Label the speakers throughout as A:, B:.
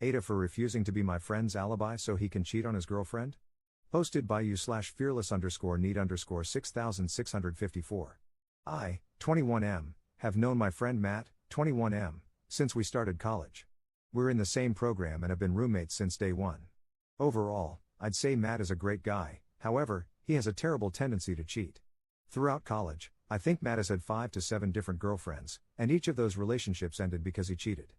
A: AITAH for refusing to be my friend's alibi so he can cheat on his girlfriend? Posted by you/fearless_need_6654. I, 21M, have known my friend Matt, 21M, since we started college. We're in the same program and have been roommates since day one. Overall, I'd say Matt is a great guy, however, he has a terrible tendency to cheat. Throughout college, I think Matt has had 5 to 7 different girlfriends, and each of those relationships ended because he cheated.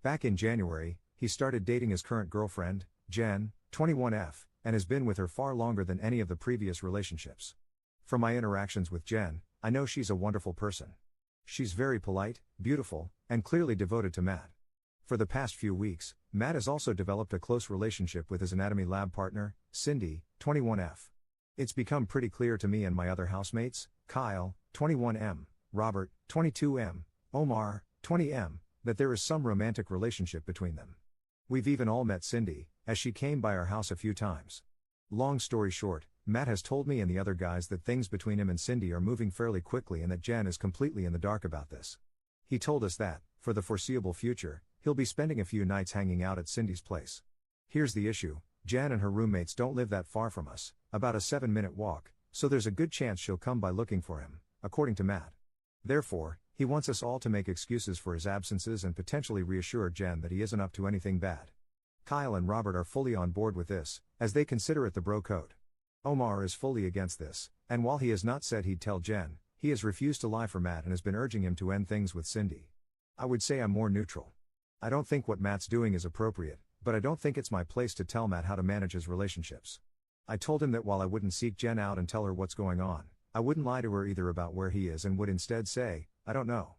A: Back in January, he started dating his current girlfriend, Jen, 21F, and has been with her far longer than any of the previous relationships. From my interactions with Jen, I know she's a wonderful person. She's very polite, beautiful, and clearly devoted to Matt. For the past few weeks, Matt has also developed a close relationship with his anatomy lab partner, Cindy, 21F. It's become pretty clear to me and my other housemates, Kyle, 21M, Robert, 22M, Omar, 20M, that there is some romantic relationship between them. We've even all met Cindy, as she came by our house a few times. Long story short, Matt has told me and the other guys that things between him and Cindy are moving fairly quickly and that Jen is completely in the dark about this. He told us that, for the foreseeable future, he'll be spending a few nights hanging out at Cindy's place. Here's the issue, Jen and her roommates don't live that far from us, about a 7-minute walk, so there's a good chance she'll come by looking for him, according to Matt. Therefore, he wants us all to make excuses for his absences and potentially reassure Jen that he isn't up to anything bad. Kyle and Robert are fully on board with this, as they consider it the bro code. Omar is fully against this, and while he has not said he'd tell Jen, he has refused to lie for Matt and has been urging him to end things with Cindy. I would say I'm more neutral. I don't think what Matt's doing is appropriate, but I don't think it's my place to tell Matt how to manage his relationships. I told him that while I wouldn't seek Jen out and tell her what's going on, I wouldn't lie to her either about where he is and would instead say, I don't know.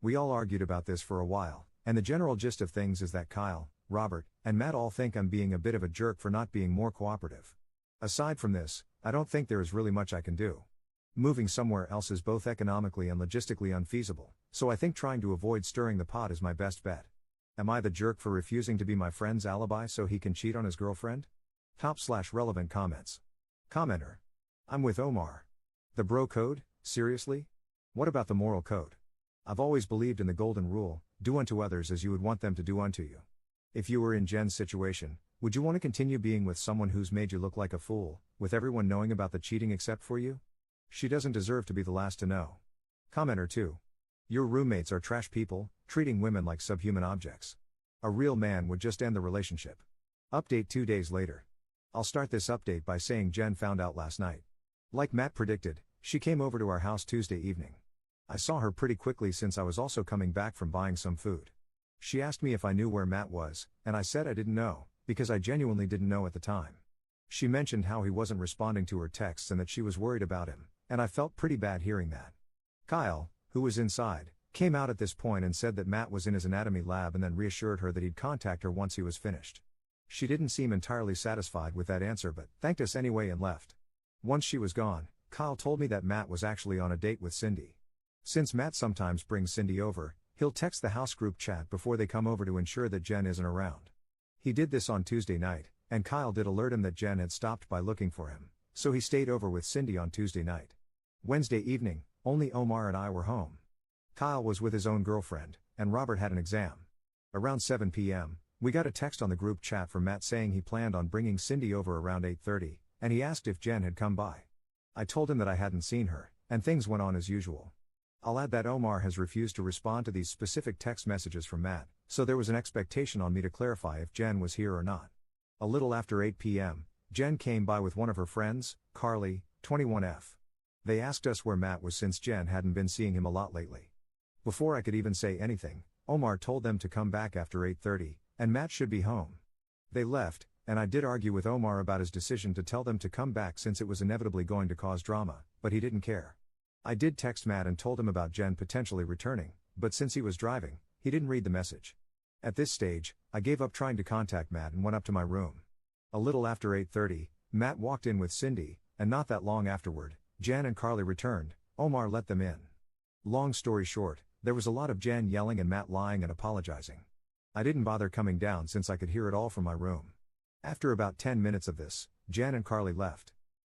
A: We all argued about this for a while, and the general gist of things is that Kyle, Robert, and Matt all think I'm being a bit of a jerk for not being more cooperative. Aside from this, I don't think there is really much I can do. Moving somewhere else is both economically and logistically unfeasible, so I think trying to avoid stirring the pot is my best bet. Am I the jerk for refusing to be my friend's alibi so he can cheat on his girlfriend? Top/relevant comments. Commenter. I'm with Omar. The bro code, seriously? What about the moral code? I've always believed in the golden rule, do unto others as you would want them to do unto you. If you were in Jen's situation, would you want to continue being with someone who's made you look like a fool, with everyone knowing about the cheating except for you? She doesn't deserve to be the last to know. Commenter 2. Your roommates are trash people, treating women like subhuman objects. A real man would just end the relationship. Update 2 days later. I'll start this update by saying Jen found out last night. Like Matt predicted, she came over to our house Tuesday evening. I saw her pretty quickly since I was also coming back from buying some food. She asked me if I knew where Matt was, and I said I didn't know, because I genuinely didn't know at the time. She mentioned how he wasn't responding to her texts and that she was worried about him, and I felt pretty bad hearing that. Kyle, who was inside, came out at this point and said that Matt was in his anatomy lab and then reassured her that he'd contact her once he was finished. She didn't seem entirely satisfied with that answer but thanked us anyway and left. Once she was gone, Kyle told me that Matt was actually on a date with Cindy. Since Matt sometimes brings Cindy over, he'll text the house group chat before they come over to ensure that Jen isn't around. He did this on Tuesday night, and Kyle did alert him that Jen had stopped by looking for him, so he stayed over with Cindy on Tuesday night. Wednesday evening, only Omar and I were home. Kyle was with his own girlfriend, and Robert had an exam. Around 7 p.m., we got a text on the group chat from Matt saying he planned on bringing Cindy over around 8:30, and he asked if Jen had come by. I told him that I hadn't seen her, and things went on as usual. I'll add that Omar has refused to respond to these specific text messages from Matt, so there was an expectation on me to clarify if Jen was here or not. A little after 8 p.m., Jen came by with one of her friends, Carly, 21F. They asked us where Matt was since Jen hadn't been seeing him a lot lately. Before I could even say anything, Omar told them to come back after 8:30, and Matt should be home. They left, and I did argue with Omar about his decision to tell them to come back since it was inevitably going to cause drama, but he didn't care. I did text Matt and told him about Jen potentially returning, but since he was driving, he didn't read the message. At this stage, I gave up trying to contact Matt and went up to my room. A little after 8:30, Matt walked in with Cindy, and not that long afterward, Jen and Carly returned. Omar let them in. Long story short, there was a lot of Jen yelling and Matt lying and apologizing. I didn't bother coming down since I could hear it all from my room. After about 10 minutes of this, Jen and Carly left.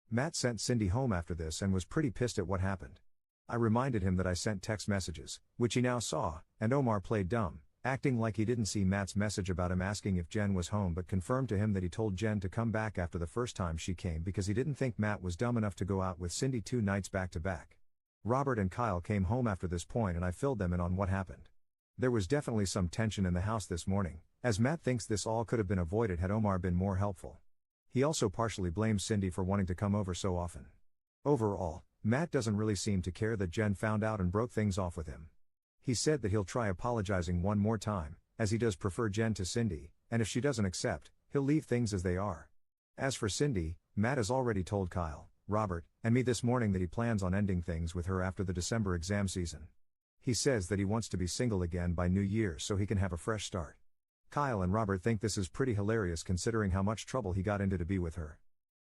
A: Matt sent Cindy home after this and was pretty pissed at what happened. I reminded him that I sent text messages, which he now saw, and Omar played dumb, acting like he didn't see Matt's message about him asking if Jen was home, but confirmed to him that he told Jen to come back after the first time she came because he didn't think Matt was dumb enough to go out with Cindy 2 nights back to back. Robert and Kyle came home after this point and I filled them in on what happened. There was definitely some tension in the house this morning, as Matt thinks this all could have been avoided had Omar been more helpful. He also partially blames Cindy for wanting to come over so often. Overall, Matt doesn't really seem to care that Jen found out and broke things off with him. He said that he'll try apologizing one more time, as he does prefer Jen to Cindy, and if she doesn't accept, he'll leave things as they are. As for Cindy, Matt has already told Kyle, Robert, and me this morning that he plans on ending things with her after the December exam season. He says that he wants to be single again by New Year's so he can have a fresh start. Kyle and Robert think this is pretty hilarious considering how much trouble he got into to be with her.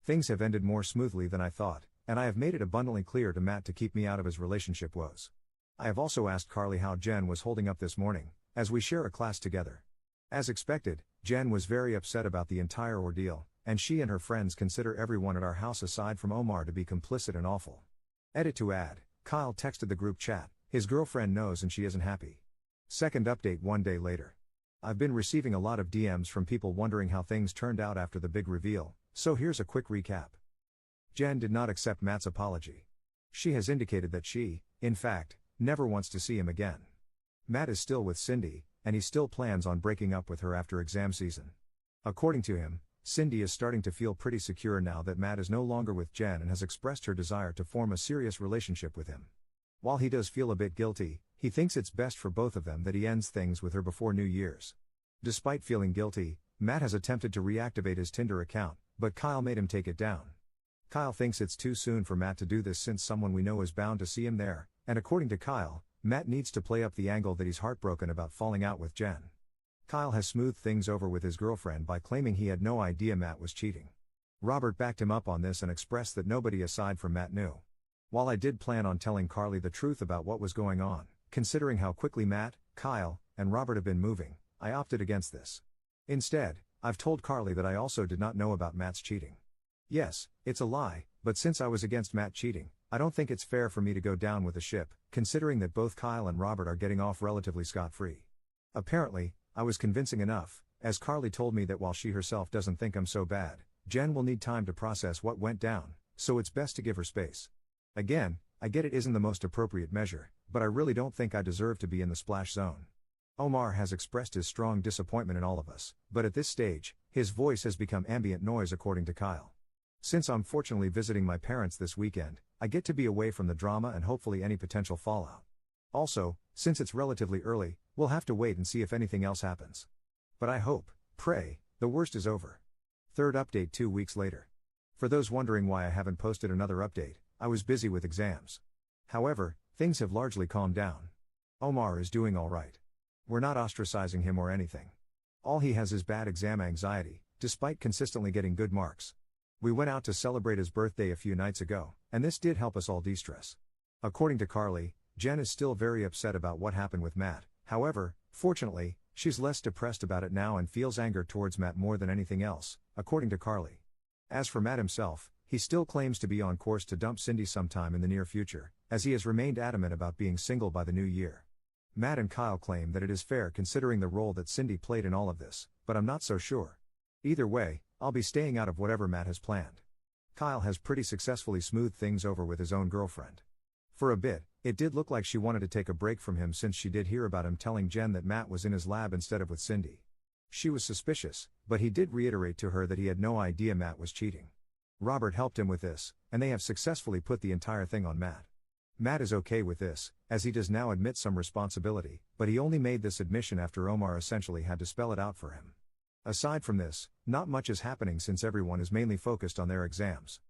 A: Things have ended more smoothly than I thought, and I have made it abundantly clear to Matt to keep me out of his relationship woes. I have also asked Carly how Jen was holding up this morning, as we share a class together. As expected, Jen was very upset about the entire ordeal, and she and her friends consider everyone at our house aside from Omar to be complicit and awful. Edit to add, Kyle texted the group chat, his girlfriend knows and she isn't happy. Second update 1 day later. I've been receiving a lot of DMs from people wondering how things turned out after the big reveal, so here's a quick recap. Jen did not accept Matt's apology. She has indicated that she, in fact, never wants to see him again. Matt is still with Cindy, and he still plans on breaking up with her after exam season. According to him, Cindy is starting to feel pretty secure now that Matt is no longer with Jen and has expressed her desire to form a serious relationship with him. While he does feel a bit guilty, he thinks it's best for both of them that he ends things with her before New Year's. Despite feeling guilty, Matt has attempted to reactivate his Tinder account, but Kyle made him take it down. Kyle thinks it's too soon for Matt to do this since someone we know is bound to see him there, and according to Kyle, Matt needs to play up the angle that he's heartbroken about falling out with Jen. Kyle has smoothed things over with his girlfriend by claiming he had no idea Matt was cheating. Robert backed him up on this and expressed that nobody aside from Matt knew. While I did plan on telling Carly the truth about what was going on, considering how quickly Matt, Kyle, and Robert have been moving, I opted against this. Instead, I've told Carly that I also did not know about Matt's cheating. Yes, it's a lie, but since I was against Matt cheating, I don't think it's fair for me to go down with the ship, considering that both Kyle and Robert are getting off relatively scot-free. Apparently, I was convincing enough, as Carly told me that while she herself doesn't think I'm so bad, Jen will need time to process what went down, so it's best to give her space. Again, I get it isn't the most appropriate measure, but I really don't think I deserve to be in the splash zone. Omar has expressed his strong disappointment in all of us, but at this stage, his voice has become ambient noise according to Kyle. Since I'm fortunately visiting my parents this weekend, I get to be away from the drama and hopefully any potential fallout. Also, since it's relatively early, we'll have to wait and see if anything else happens. But I hope, pray, the worst is over. Third update 2 weeks later. For those wondering why I haven't posted another update, I was busy with exams. However, things have largely calmed down. Omar is doing all right. We're not ostracizing him or anything. All he has is bad exam anxiety, despite consistently getting good marks. We went out to celebrate his birthday a few nights ago, and this did help us all de-stress. According to Carly, Jen is still very upset about what happened with Matt. However, fortunately, she's less depressed about it now and feels anger towards Matt more than anything else, according to Carly. As for Matt himself, he still claims to be on course to dump Cindy sometime in the near future, as he has remained adamant about being single by the new year. Matt and Kyle claim that it is fair considering the role that Cindy played in all of this, but I'm not so sure. Either way, I'll be staying out of whatever Matt has planned. Kyle has pretty successfully smoothed things over with his own girlfriend. For a bit, it did look like she wanted to take a break from him since she did hear about him telling Jen that Matt was in his lab instead of with Cindy. She was suspicious, but he did reiterate to her that he had no idea Matt was cheating. Robert helped him with this, and they have successfully put the entire thing on Matt. Matt is okay with this, as he does now admit some responsibility, but he only made this admission after Omar essentially had to spell it out for him. Aside from this, not much is happening since everyone is mainly focused on their exams.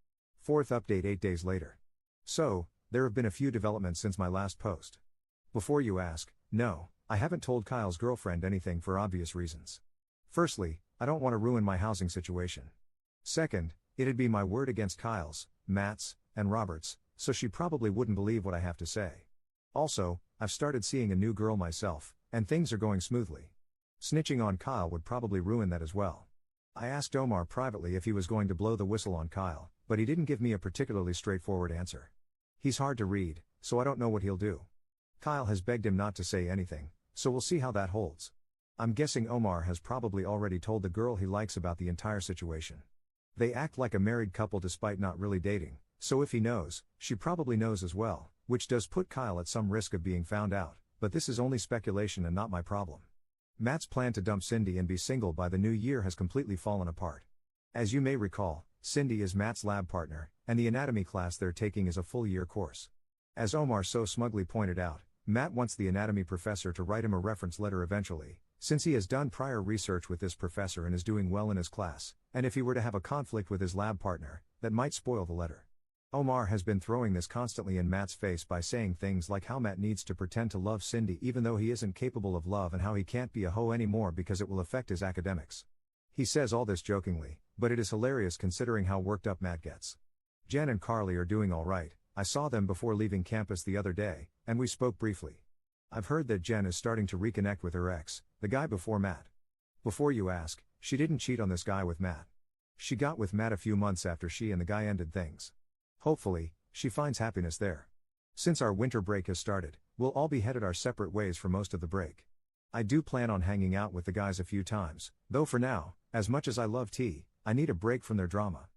A: Fourth update 8 days later. So, there have been a few developments since my last post. Before you ask, no, I haven't told Kyle's girlfriend anything for obvious reasons. Firstly, I don't want to ruin my housing situation. Second, it'd be my word against Kyle's, Matt's, and Robert's, so she probably wouldn't believe what I have to say. Also, I've started seeing a new girl myself, and things are going smoothly. Snitching on Kyle would probably ruin that as well. I asked Omar privately if he was going to blow the whistle on Kyle, but he didn't give me a particularly straightforward answer. He's hard to read, so I don't know what he'll do. Kyle has begged him not to say anything, so we'll see how that holds. I'm guessing Omar has probably already told the girl he likes about the entire situation. They act like a married couple despite not really dating, so if he knows, she probably knows as well, which does put Kyle at some risk of being found out, but this is only speculation and not my problem. Matt's plan to dump Cindy and be single by the new year has completely fallen apart. As you may recall, Cindy is Matt's lab partner, and the anatomy class they're taking is a full-year course. As Omar so smugly pointed out, Matt wants the anatomy professor to write him a reference letter eventually, since he has done prior research with this professor and is doing well in his class, and if he were to have a conflict with his lab partner, that might spoil the letter. Omar has been throwing this constantly in Matt's face by saying things like how Matt needs to pretend to love Cindy even though he isn't capable of love and how he can't be a hoe anymore because it will affect his academics. He says all this jokingly, but it is hilarious considering how worked up Matt gets. Jen and Carly are doing alright. I saw them before leaving campus the other day, and we spoke briefly. I've heard that Jen is starting to reconnect with her ex, the guy before Matt. Before you ask, she didn't cheat on this guy with Matt. She got with Matt a few months after she and the guy ended things. Hopefully, she finds happiness there. Since our winter break has started, we'll all be headed our separate ways for most of the break. I do plan on hanging out with the guys a few times, though for now, as much as I love tea, I need a break from their drama.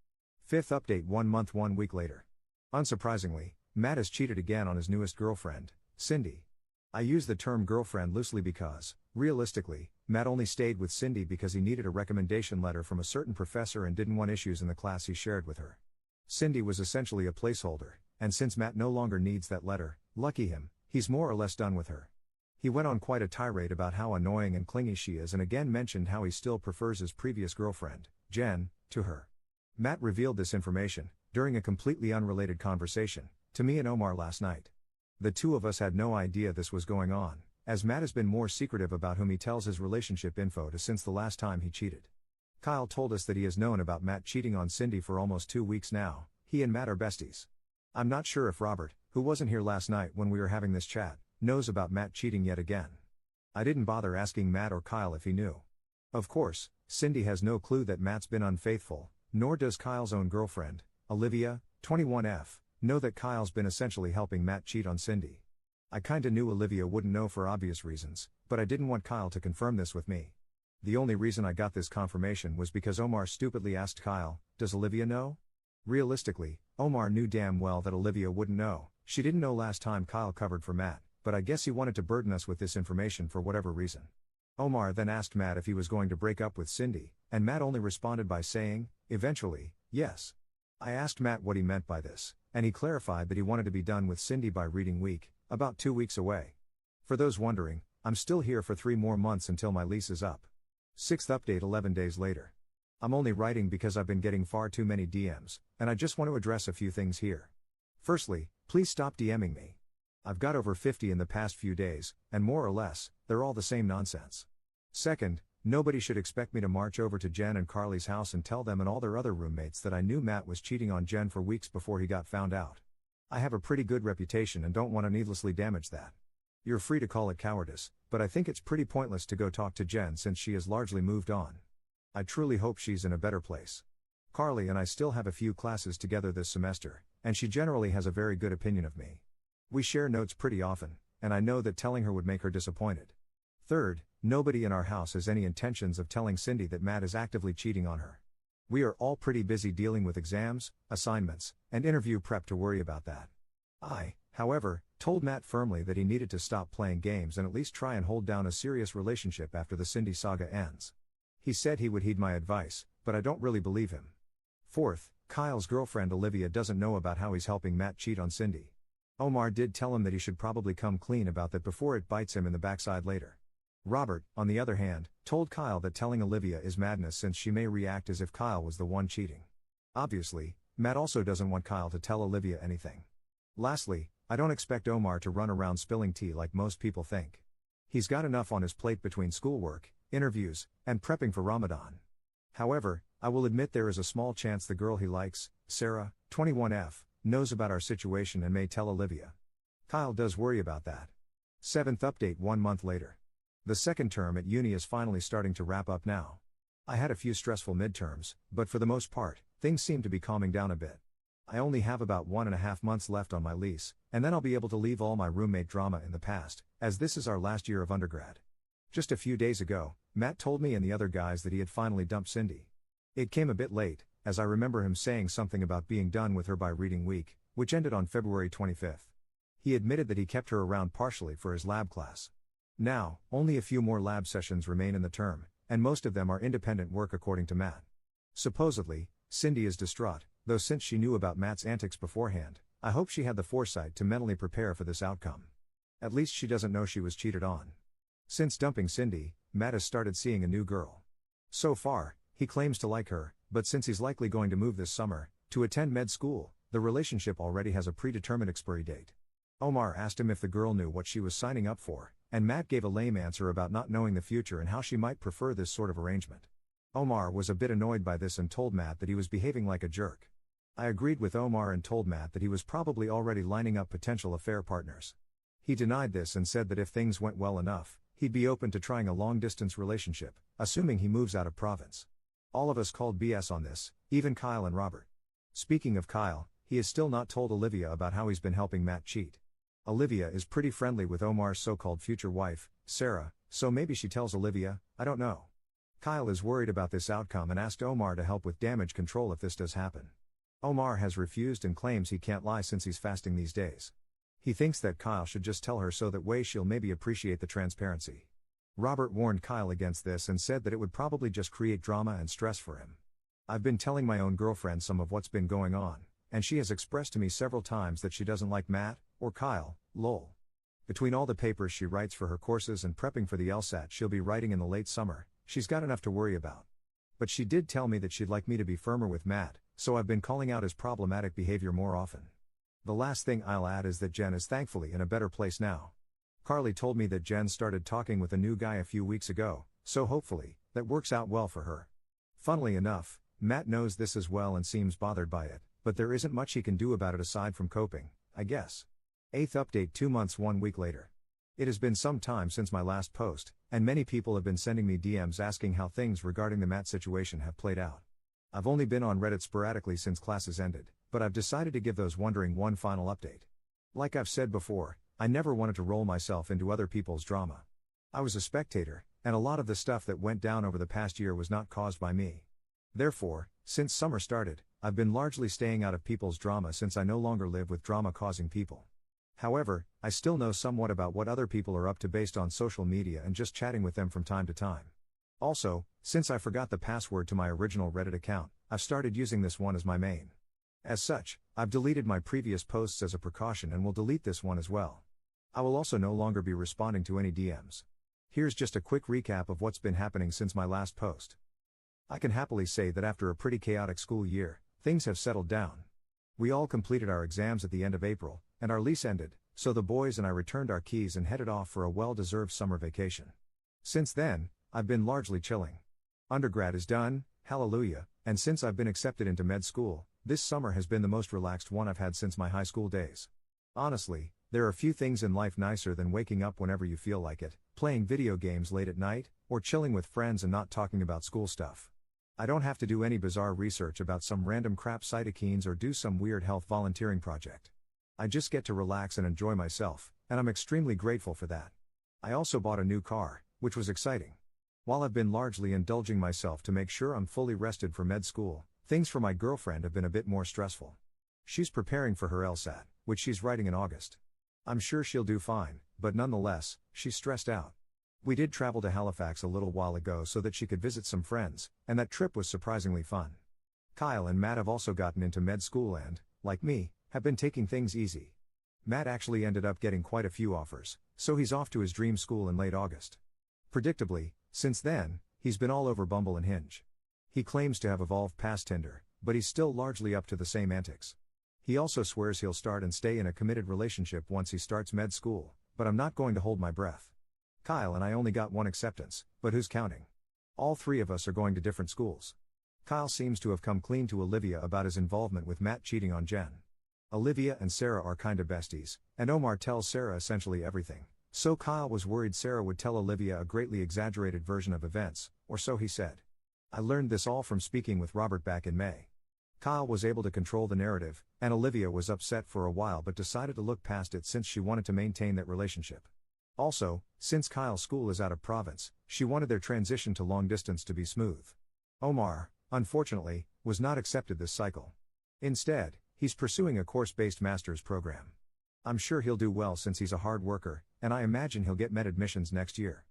A: Fifth update 1 month 1 week later. Unsurprisingly, Matt has cheated again on his newest girlfriend, Cindy. I use the term girlfriend loosely because, realistically, Matt only stayed with Cindy because he needed a recommendation letter from a certain professor and didn't want issues in the class he shared with her. Cindy was essentially a placeholder, and since Matt no longer needs that letter, lucky him, he's more or less done with her. He went on quite a tirade about how annoying and clingy she is and again mentioned how he still prefers his previous girlfriend, Jen, to her. Matt revealed this information, during a completely unrelated conversation, to me and Omar last night. The two of us had no idea this was going on, as Matt has been more secretive about whom he tells his relationship info to since the last time he cheated. Kyle told us that he has known about Matt cheating on Cindy for almost 2 weeks now. He and Matt are besties. I'm not sure if Robert, who wasn't here last night when we were having this chat, knows about Matt cheating yet again. I didn't bother asking Matt or Kyle if he knew. Of course, Cindy has no clue that Matt's been unfaithful, nor does Kyle's own girlfriend, Olivia, 21F, know that Kyle's been essentially helping Matt cheat on Cindy. I kinda knew Olivia wouldn't know for obvious reasons, but I didn't want Kyle to confirm this with me. The only reason I got this confirmation was because Omar stupidly asked Kyle, "Does Olivia know?" Realistically, Omar knew damn well that Olivia wouldn't know. She didn't know last time Kyle covered for Matt, but I guess he wanted to burden us with this information for whatever reason. Omar then asked Matt if he was going to break up with Cindy, and Matt only responded by saying, eventually, yes. I asked Matt what he meant by this, and he clarified that he wanted to be done with Cindy by reading week, about 2 weeks away. For those wondering, I'm still here for 3 more months until my lease is up. Sixth update 11 days later. I'm only writing because I've been getting far too many DMs, and I just want to address a few things here. Firstly, please stop DMing me. I've got over 50 in the past few days, and more or less, they're all the same nonsense. Second, nobody should expect me to march over to Jen and Carly's house and tell them and all their other roommates that I knew Matt was cheating on Jen for weeks before he got found out. I have a pretty good reputation and don't want to needlessly damage that. You're free to call it cowardice, but I think it's pretty pointless to go talk to Jen since she has largely moved on. I truly hope she's in a better place. Carly and I still have a few classes together this semester, and she generally has a very good opinion of me. We share notes pretty often, and I know that telling her would make her disappointed. Third, nobody in our house has any intentions of telling Cindy that Matt is actively cheating on her. We are all pretty busy dealing with exams, assignments, and interview prep to worry about that. I, however, told Matt firmly that he needed to stop playing games and at least try and hold down a serious relationship after the Cindy saga ends. He said he would heed my advice, but I don't really believe him. Fourth, Kyle's girlfriend Olivia doesn't know about how he's helping Matt cheat on Cindy. Omar did tell him that he should probably come clean about that before it bites him in the backside later. Robert, on the other hand, told Kyle that telling Olivia is madness since she may react as if Kyle was the one cheating. Obviously, Matt also doesn't want Kyle to tell Olivia anything. Lastly, I don't expect Omar to run around spilling tea like most people think. He's got enough on his plate between schoolwork, interviews, and prepping for Ramadan. However, I will admit there is a small chance the girl he likes, Sarah, 21F, knows about our situation and may tell Olivia. Kyle does worry about that. Seventh update 1 month later. The second term at uni is finally starting to wrap up now. I had a few stressful midterms, but for the most part, things seem to be calming down a bit. I only have about 1.5 months left on my lease, and then I'll be able to leave all my roommate drama in the past, as this is our last year of undergrad. Just a few days ago, Matt told me and the other guys that he had finally dumped Cindy. It came a bit late, as I remember him saying something about being done with her by reading week, which ended on February 25th. He admitted that he kept her around partially for his lab class. Now, only a few more lab sessions remain in the term, and most of them are independent work according to Matt. Supposedly, Cindy is distraught, though since she knew about Matt's antics beforehand, I hope she had the foresight to mentally prepare for this outcome. At least she doesn't know she was cheated on. Since dumping Cindy, Matt has started seeing a new girl. So far, he claims to like her, but since he's likely going to move this summer, to attend med school, the relationship already has a predetermined expiry date. Omar asked him if the girl knew what she was signing up for, and Matt gave a lame answer about not knowing the future and how she might prefer this sort of arrangement. Omar was a bit annoyed by this and told Matt that he was behaving like a jerk. I agreed with Omar and told Matt that he was probably already lining up potential affair partners. He denied this and said that if things went well enough, he'd be open to trying a long-distance relationship, assuming he moves out of province. All of us called BS on this, even Kyle and Robert. Speaking of Kyle, he has still not told Olivia about how he's been helping Matt cheat. Olivia is pretty friendly with Omar's so-called future wife, Sarah, so maybe she tells Olivia, I don't know. Kyle is worried about this outcome and asked Omar to help with damage control if this does happen. Omar has refused and claims he can't lie since he's fasting these days. He thinks that Kyle should just tell her so that way she'll maybe appreciate the transparency. Robert warned Kyle against this and said that it would probably just create drama and stress for him. I've been telling my own girlfriend some of what's been going on, and she has expressed to me several times that she doesn't like Matt, or Kyle, lol. Between all the papers she writes for her courses and prepping for the LSAT she'll be writing in the late summer, she's got enough to worry about. But she did tell me that she'd like me to be firmer with Matt, so I've been calling out his problematic behavior more often. The last thing I'll add is that Jen is thankfully in a better place now. Carly told me that Jen started talking with a new guy a few weeks ago, so hopefully, that works out well for her. Funnily enough, Matt knows this as well and seems bothered by it, but there isn't much he can do about it aside from coping, I guess. 8th update 2 months 1 week later. It has been some time since my last post, and many people have been sending me DMs asking how things regarding the Matt situation have played out. I've only been on Reddit sporadically since classes ended, but I've decided to give those wondering one final update. Like I've said before, I never wanted to roll myself into other people's drama. I was a spectator, and a lot of the stuff that went down over the past year was not caused by me. Therefore, since summer started, I've been largely staying out of people's drama since I no longer live with drama-causing people. However, I still know somewhat about what other people are up to based on social media and just chatting with them from time to time. Also, since I forgot the password to my original Reddit account, I've started using this one as my main. As such, I've deleted my previous posts as a precaution and will delete this one as well. I will also no longer be responding to any DMs. Here's just a quick recap of what's been happening since my last post. I can happily say that after a pretty chaotic school year, things have settled down. We all completed our exams at the end of April, and our lease ended, so the boys and I returned our keys and headed off for a well-deserved summer vacation. Since then, I've been largely chilling. Undergrad is done, hallelujah, and since I've been accepted into med school, this summer has been the most relaxed one I've had since my high school days. Honestly, there are few things in life nicer than waking up whenever you feel like it, playing video games late at night, or chilling with friends and not talking about school stuff. I don't have to do any bizarre research about some random crap cytokines or do some weird health volunteering project. I just get to relax and enjoy myself, and I'm extremely grateful for that. I also bought a new car, which was exciting. While I've been largely indulging myself to make sure I'm fully rested for med school, things for my girlfriend have been a bit more stressful. She's preparing for her LSAT, which she's writing in August. I'm sure she'll do fine, but nonetheless, she's stressed out. We did travel to Halifax a little while ago so that she could visit some friends, and that trip was surprisingly fun. Kyle and Matt have also gotten into med school and, like me, have been taking things easy. Matt actually ended up getting quite a few offers, so he's off to his dream school in late August. Predictably, since then, he's been all over Bumble and Hinge. He claims to have evolved past Tinder, but he's still largely up to the same antics. He also swears he'll start and stay in a committed relationship once he starts med school, but I'm not going to hold my breath. Kyle and I only got one acceptance, but who's counting? All three of us are going to different schools. Kyle seems to have come clean to Olivia about his involvement with Matt cheating on Jen. Olivia and Sarah are kinda besties, and Omar tells Sarah essentially everything, so Kyle was worried Sarah would tell Olivia a greatly exaggerated version of events, or so he said. I learned this all from speaking with Robert back in May. Kyle was able to control the narrative, and Olivia was upset for a while but decided to look past it since she wanted to maintain that relationship. Also, since Kyle's school is out of province, she wanted their transition to long distance to be smooth. Omar, unfortunately, was not accepted this cycle. Instead, he's pursuing a course-based master's program. I'm sure he'll do well since he's a hard worker, and I imagine he'll get med admissions next year.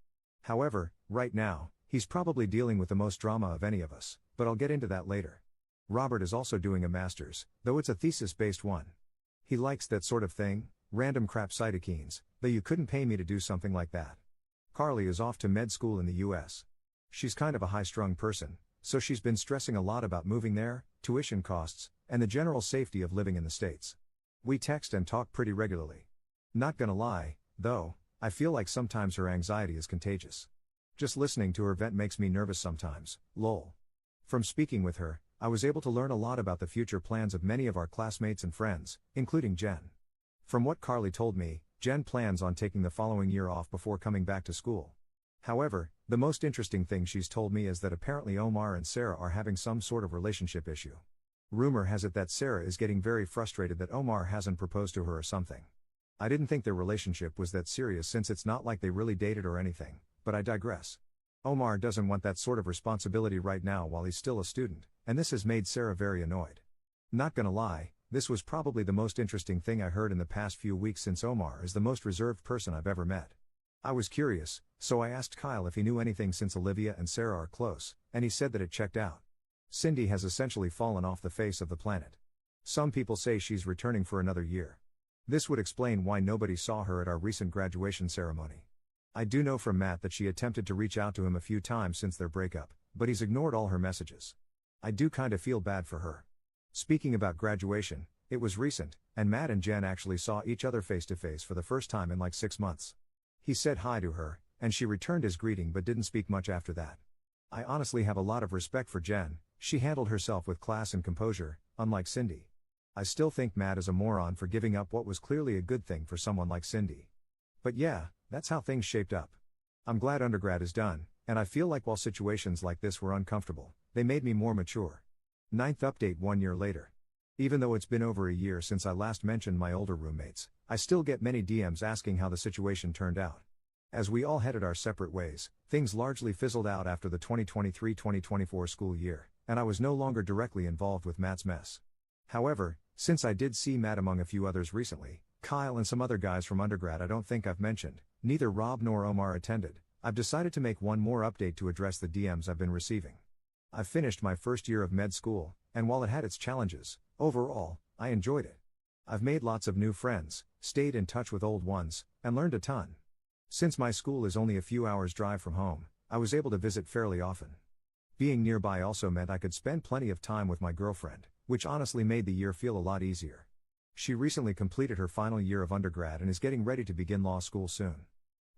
A: However, right now, he's probably dealing with the most drama of any of us, but I'll get into that later. Robert is also doing a master's, though it's a thesis-based one. He likes that sort of thing, random crap cytokines, though you couldn't pay me to do something like that. Carly is off to med school in the US. She's kind of a high-strung person, so she's been stressing a lot about moving there, tuition costs, and the general safety of living in the States. We text and talk pretty regularly. Not gonna lie, though, I feel like sometimes her anxiety is contagious. Just listening to her vent makes me nervous sometimes, lol. From speaking with her, I was able to learn a lot about the future plans of many of our classmates and friends, including Jen. From what Carly told me, Jen plans on taking the following year off before coming back to school. However, the most interesting thing she's told me is that apparently Omar and Sarah are having some sort of relationship issue. Rumor has it that Sarah is getting very frustrated that Omar hasn't proposed to her or something. I didn't think their relationship was that serious since it's not like they really dated or anything, but I digress. Omar doesn't want that sort of responsibility right now while he's still a student, and this has made Sarah very annoyed. Not gonna lie, this was probably the most interesting thing I heard in the past few weeks since Omar is the most reserved person I've ever met. I was curious, so I asked Kyle if he knew anything since Olivia and Sarah are close, and he said that it checked out. Cindy has essentially fallen off the face of the planet. Some people say she's returning for another year. This would explain why nobody saw her at our recent graduation ceremony. I do know from Matt that she attempted to reach out to him a few times since their breakup, but he's ignored all her messages. I do kinda feel bad for her. Speaking about graduation, it was recent, and Matt and Jen actually saw each other face to face for the first time in like 6 months. He said hi to her, and she returned his greeting but didn't speak much after that. I honestly have a lot of respect for Jen. She handled herself with class and composure, unlike Cindy. I still think Matt is a moron for giving up what was clearly a good thing for someone like Cindy. But yeah, that's how things shaped up. I'm glad undergrad is done, and I feel like while situations like this were uncomfortable, they made me more mature. 9th update 1 year later. Even though it's been over a year since I last mentioned my older roommates, I still get many DMs asking how the situation turned out. As we all headed our separate ways, things largely fizzled out after the 2023-2024 school year, and I was no longer directly involved with Matt's mess. However, since I did see Matt among a few others recently, Kyle and some other guys from undergrad I don't think I've mentioned, neither Rob nor Omar attended, I've decided to make one more update to address the DMs I've been receiving. I've finished my first year of med school, and while it had its challenges, overall, I enjoyed it. I've made lots of new friends, stayed in touch with old ones, and learned a ton. Since my school is only a few hours' drive from home, I was able to visit fairly often. Being nearby also meant I could spend plenty of time with my girlfriend, which honestly made the year feel a lot easier. She recently completed her final year of undergrad and is getting ready to begin law school soon.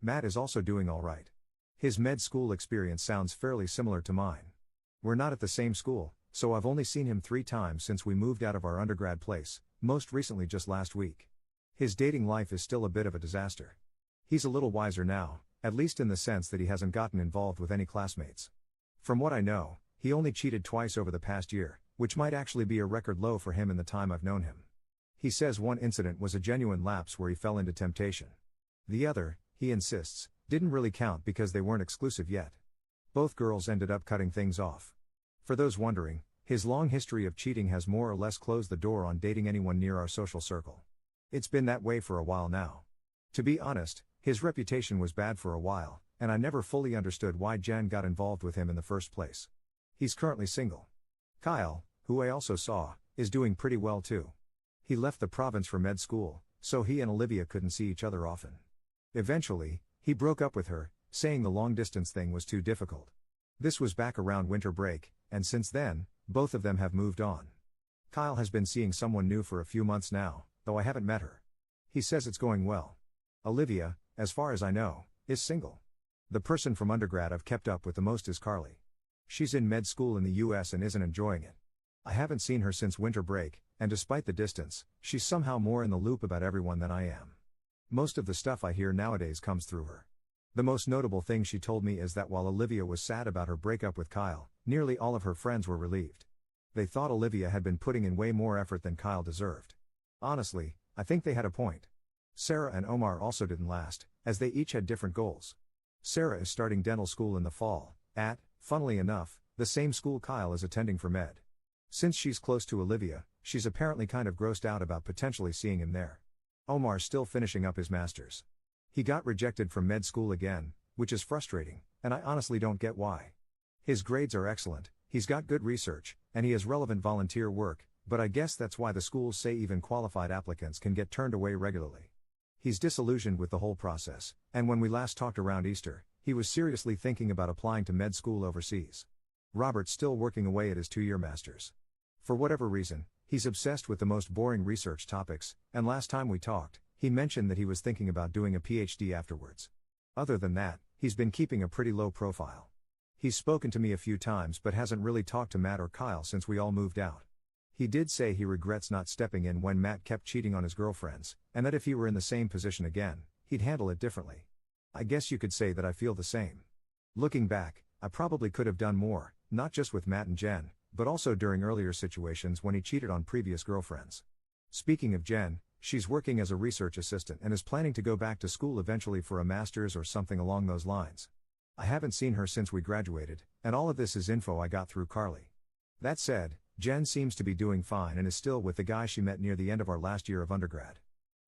A: Matt is also doing alright. His med school experience sounds fairly similar to mine. We're not at the same school, so I've only seen him 3 times since we moved out of our undergrad place, most recently just last week. His dating life is still a bit of a disaster. He's a little wiser now, at least in the sense that he hasn't gotten involved with any classmates. From what I know, he only cheated twice over the past year, which might actually be a record low for him in the time I've known him. He says one incident was a genuine lapse where he fell into temptation. The other, he insists, didn't really count because they weren't exclusive yet. Both girls ended up cutting things off. For those wondering, his long history of cheating has more or less closed the door on dating anyone near our social circle. It's been that way for a while now. To be honest, his reputation was bad for a while, and I never fully understood why Jen got involved with him in the first place. He's currently single. Kyle, who I also saw, is doing pretty well too. He left the province for med school, so he and Olivia couldn't see each other often. Eventually, he broke up with her, saying the long-distance thing was too difficult. This was back around winter break, and since then, both of them have moved on. Kyle has been seeing someone new for a few months now, though I haven't met her. He says it's going well. Olivia, as far as I know, is single. The person from undergrad I've kept up with the most is Carly. She's in med school in the US and isn't enjoying it. I haven't seen her since winter break, and despite the distance, she's somehow more in the loop about everyone than I am. Most of the stuff I hear nowadays comes through her. The most notable thing she told me is that while Olivia was sad about her breakup with Kyle, nearly all of her friends were relieved. They thought Olivia had been putting in way more effort than Kyle deserved. Honestly, I think they had a point. Sarah and Omar also didn't last, as they each had different goals. Sarah is starting dental school in the fall, at, funnily enough, the same school Kyle is attending for med. Since she's close to Olivia, she's apparently kind of grossed out about potentially seeing him there. Omar's still finishing up his master's. He got rejected from med school again, which is frustrating, and I honestly don't get why. His grades are excellent, he's got good research, and he has relevant volunteer work, but I guess that's why the schools say even qualified applicants can get turned away regularly. He's disillusioned with the whole process, and when we last talked around Easter, he was seriously thinking about applying to med school overseas. Robert's still working away at his 2-year master's. For whatever reason, he's obsessed with the most boring research topics, and last time we talked, he mentioned that he was thinking about doing a PhD afterwards. Other than that, he's been keeping a pretty low profile. He's spoken to me a few times but hasn't really talked to Matt or Kyle since we all moved out. He did say he regrets not stepping in when Matt kept cheating on his girlfriends, and that if he were in the same position again, he'd handle it differently. I guess you could say that I feel the same. Looking back, I probably could have done more, not just with Matt and Jen, but also during earlier situations when he cheated on previous girlfriends. Speaking of Jen, she's working as a research assistant and is planning to go back to school eventually for a master's or something along those lines. I haven't seen her since we graduated, and all of this is info I got through Carly. That said, Jen seems to be doing fine and is still with the guy she met near the end of our last year of undergrad.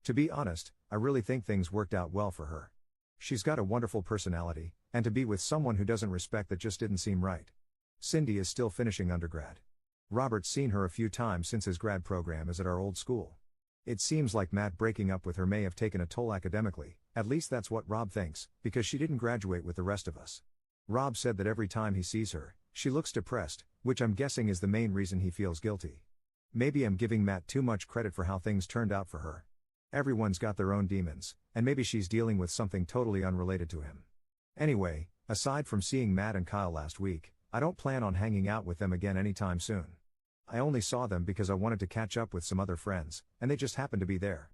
A: To be honest, I really think things worked out well for her. She's got a wonderful personality, and to be with someone who doesn't respect that just didn't seem right. Cindy is still finishing undergrad. Robert's seen her a few times since his grad program is at our old school. It seems like Matt breaking up with her may have taken a toll academically, at least that's what Rob thinks, because she didn't graduate with the rest of us. Rob said that every time he sees her, she looks depressed, which I'm guessing is the main reason he feels guilty. Maybe I'm giving Matt too much credit for how things turned out for her. Everyone's got their own demons, and maybe she's dealing with something totally unrelated to him. Anyway, aside from seeing Matt and Kyle last week, I don't plan on hanging out with them again anytime soon. I only saw them because I wanted to catch up with some other friends, and they just happened to be there.